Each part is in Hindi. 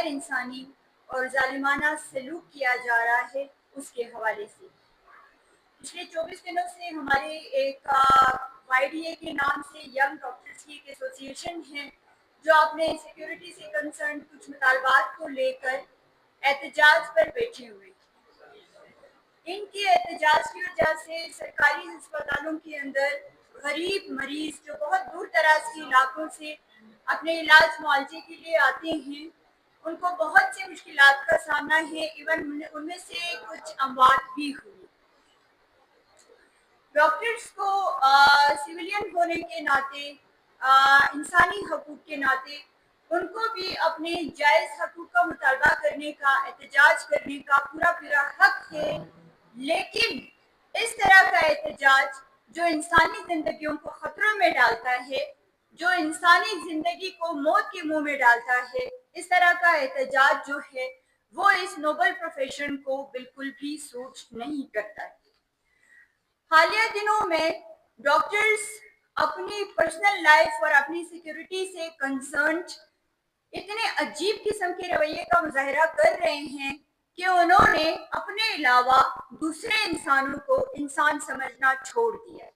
इंसानी और जालिमाना सलूक किया जा रहा है उसके हवाले से। पिछले 24 दिनों से हमारे एक YDA के नाम से यंग डॉक्टर्स की एक एसोसिएशन है जो अपने सिक्योरिटी से कंसर्न कुछ मुतालबात को लेकर एहतजाज पर बैठे हुए। इनके एहतजाज की वजह से सरकारी अस्पतालों के अंदर गरीब मरीज जो बहुत दूर दराज के इलाकों से अपने इलाज मुआवजे के लिए आते हैं, उनको बहुत सी मुश्किलात का सामना है। इवन उनमें से कुछ अमवात भी हुई। डॉक्टर्स को सिविलियन होने के नाते, इंसानी हकूक के नाते उनको भी अपने जायज़ हकूक का मुतालबा करने का, एहतजाज करने का पूरा हक है। लेकिन इस तरह का एहतजाज जो इंसानी जिंदगियों को खतरों में डालता है, जो इंसानी जिंदगी को मौत के मुंह में डालता है, इस तरह का एहतजाज जो है वो इस नोबल प्रोफेशन को बिल्कुल भी सूट नहीं करता है। हालिया दिनों में डॉक्टर्स अपनी पर्सनल लाइफ और अपनी सिक्योरिटी से कंसर्न्ड इतने अजीब किस्म के रवैये का मुजाहरा कर रहे हैं कि उन्होंने अपने अलावा दूसरे इंसानों को इंसान समझना छोड़ दिया है।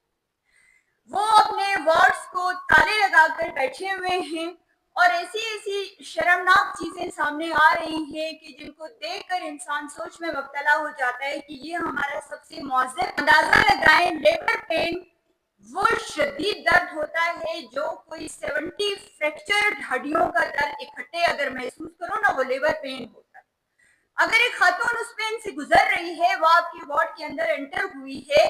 वो अपने वार्ड्स को ताले लगाकर बैठे हुए हैं और ऐसी शर्मनाक चीजें सामने आ रही हैं कि जिनको देखकर इंसान सोच में मुब्तला हो जाता है कि ये हमारा सबसे मौज़ूद अंदाजा लगाएं। लेबर पेन वो शदीद दर्द होता है जो कोई 70 फ्रैक्चर्ड हड्डियों का दर्द इकट्ठे अगर महसूस करो ना, वो लेबर पेन होता है। अगर एक खातून उस पेन से गुजर रही है, वो आपके वार्ड के अंदर एंटर हुई है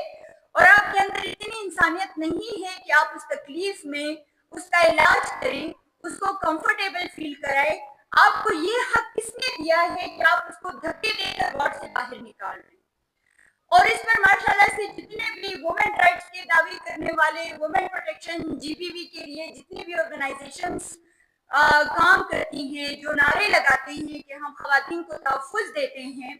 और आपके अंदर इतनी इंसानियत नहीं है कि आप उस तकलीफ में उसका इलाज करें, उसको कंफर्टेबल फील कराएं, आपको ये हक किसने दिया है कि आप उसको धक्के देकर वार्ड से बाहर निकाल रहे हैं? और इस पर माशाल्लाह से जितने भी वुमेन राइट्स के दावे करने वाले, वुमेन प्रोटेक्शन GPV के लिए जितनी भी ऑर्गेनाइजेशंस काम करती हैं, जो नारे लगाते हैं कि हम खवातीन को तहफ़्फ़ुज़ देते हैं,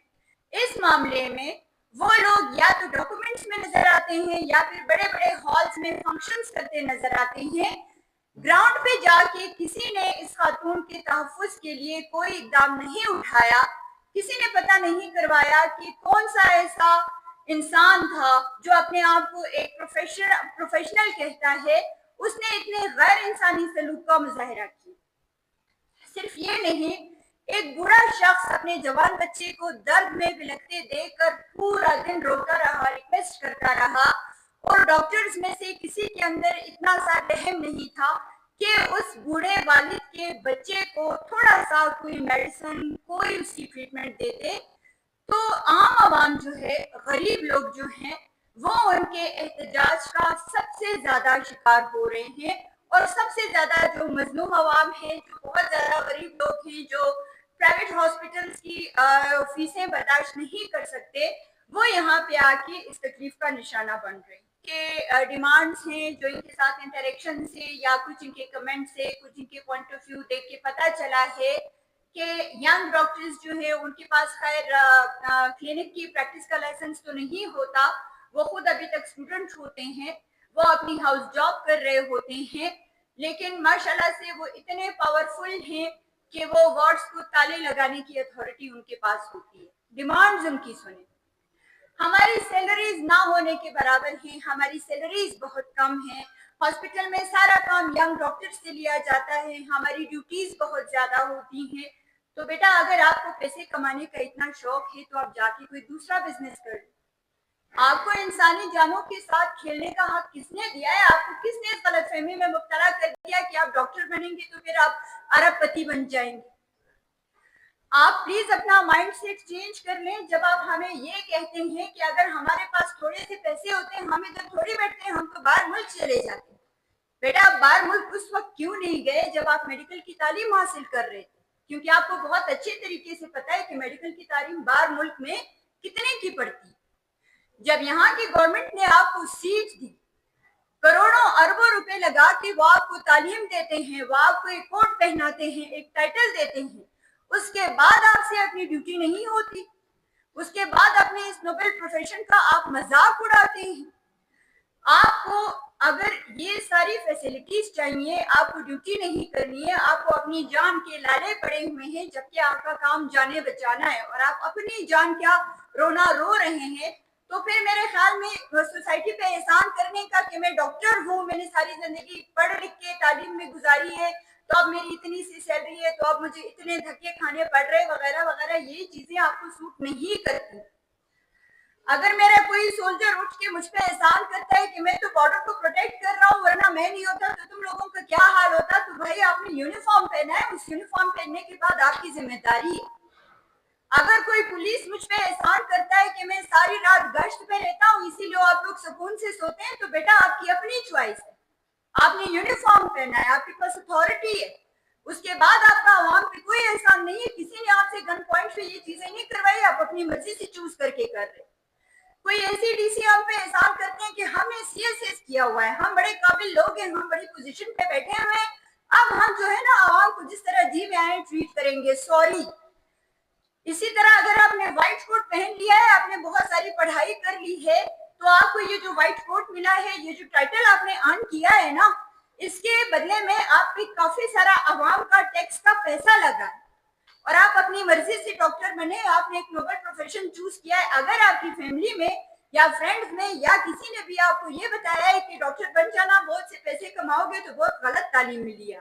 इस मामले में वो लोग या तो डॉक्यूमेंट्स में नजर आते हैं या फिर बड़े बड़े हॉल्स में फंक्शंस करते नजर आते हैं। ग्राउंड पे जाके किसी ने इस खातून के तहफ़्फ़ुज़ के लिए कोई इक़दाम नहीं उठाया, किसी ने पता नहीं करवाया कि कौन सा ऐसा इंसान था जो अपने आप को एक प्रोफेशनल कहता है, उसने इतने गैर इंसानी सलूक का मुजाहरा किया। सिर्फ ये नहीं, एक बुरा शख्स अपने जवान बच्चे को दर्द में बिलखते देखकर पूरा दिन रोता रहा, रिक्वेस्ट करता रहा और डॉक्टर्स में से किसी के अंदर इतना सा रहम नहीं था कि उस बूढ़े वालिद के बच्चे को थोड़ा सा कोई मेडिसिन, कोई उसकी ट्रीटमेंट देते। तो आम आवाम जो है, गरीब लोग जो हैं, वो उनके एहतजाज का सबसे ज्यादा शिकार हो रहे हैं और सबसे ज्यादा जो मजलूम आवाम है, जो बहुत ज्यादा गरीब लोग हैं, जो प्राइवेट हॉस्पिटल्स की फीसें बर्दाश्त नहीं कर सकते, वो यहाँ पे आके इस तकलीफ का निशाना बन रहे हैं। के डिमांड्स हैं जो इनके साथ इंटरेक्शन से या कुछ इनके कमेंट से, कुछ इनके पॉइंट ऑफ व्यू देख के पता चला है कि यंग डॉक्टर्स जो है उनके पास खैर क्लिनिक की प्रैक्टिस का लाइसेंस तो नहीं होता, वो खुद अभी तक स्टूडेंट होते हैं, वो अपनी हाउस जॉब कर रहे होते हैं, लेकिन माशाल्लाह से वो इतने पावरफुल हैं कि वो वार्ड्स को ताले लगाने की अथॉरिटी उनके पास होती है। डिमांड्स उनकी सुने, हमारी सैलरीज ना होने के बराबर हैं, हमारी सैलरीज बहुत कम है, हॉस्पिटल में सारा काम यंग डॉक्टर से लिया जाता है, हमारी ड्यूटीज बहुत ज्यादा होती हैं। तो बेटा, अगर आपको पैसे कमाने का इतना शौक है तो आप जाके कोई दूसरा बिजनेस कर लो। आपको इंसानी जानों के साथ खेलने का हक किसने दिया है? आपको किसने इस गलतफहमी में मुब्तला कर दिया कि आप डॉक्टर बनेंगे तो फिर आप अरबपति बन जाएंगे? आप प्लीज अपना माइंड सेट चेंज कर लें। जब आप हमें ये कहते हैं कि अगर हमारे पास थोड़े से पैसे होते हैं हम इधर थोड़ी बैठते हैं, हम तो बाहर मुल्क चले जाते। बेटा, आप बाहर मुल्क उस वक्त क्यों नहीं गए जब आप मेडिकल की तालीम हासिल कर रहे थे? क्योंकि आपको बहुत अच्छे तरीके से पता है कि मेडिकल की तालीम बाहर मुल्क में कितने की पड़ती है। जब यहाँ की गवर्नमेंट ने आपको सीट दी, करोड़ों अरबों रुपए लगा के वो आपको तालीम देते हैं, वो आपको एक कोट पहनाते हैं, एक टाइटल देते हैं, उसके बाद आपसे अपनी ड्यूटी नहीं होती, उसके बाद अपने इस नोबेल प्रोफेशन का आप मजाक उड़ाते हैं। आपको अगर ये सारी फैसिलिटीज चाहिए, आपको ड्यूटी नहीं करनी है, आपको अपनी जान के लाले पड़े हुए हैं, जबकि आपका काम जाने बचाना है और आप अपनी जान क्या रोना रो रहे हैं, तो फिर मेरे ख्याल में सोसाइटी पे एहसान करने का कि मैं डॉक्टर हूँ, मैंने सारी जिंदगी पढ़ लिख के तालीम में गुजारी है, तो अब मेरी इतनी सी सैलरी है, तो अब मुझे इतने धक्के खाने पड़ रहे वगैरह वगैरह, ये चीजें आपको सूट नहीं करती। अगर मेरा कोई सोल्जर उठ के मुझ पे एहसान करता है कि मैं तो बॉर्डर को प्रोटेक्ट कर रहा हूँ, वरना मैं नहीं होता तो तुम लोगों का क्या हाल होता, तो भाई आपने यूनिफॉर्म पहना है, उस यूनिफॉर्म पहनने के बाद आपकी जिम्मेदारी है। अगर कोई पुलिस मुझ पे एहसान करता है कि मैं सारी रात गश्त पे रहता हूँ इसीलिए आप लोग सुकून से सोते हैं, तो बेटा आपकी अपनी चॉइस है, आपने यूनिफॉर्म पहना है, आपके पास अथॉरिटी है, उसके बाद आपका आवाम पे कोई एहसान नहीं है, किसी ने आपसे गन पॉइंट पे ये चीजें नहीं करवाई, आप अपनी मर्जी से चूज करके कर रहे। कोई ऐसी डीसी हम पे एहसान करते हैं कि हमने सीएसएस किया हुआ है, हम बड़े काबिल लोग हैं, हम बड़ी पोजीशन पे बैठे हुए हैं, अब हम जो है ना आवाम को जिस तरह जी में आए ट्रीट करेंगे, सॉरी। इसी तरह अगर आपने व्हाइट कोट पहन लिया है, आपने बहुत सारी पढ़ाई कर ली है, तो आपको ये जो व्हाइट कोट मिला है, ये जो टाइटल आपने अर्न किया है ना, इसके बदले में आप पे काफी सारा आवाम का टैक्स का पैसा लगा है और आप अपनी मर्जी से डॉक्टर बने, आपने एक नोबल प्रोफेशन चूज किया है। अगर आपकी फैमिली में या फ्रेंड्स में या किसी ने भी आपको ये बताया है कि डॉक्टर बन जाना, बहुत से पैसे कमाओगे, तो बहुत गलत तालीम मिली है।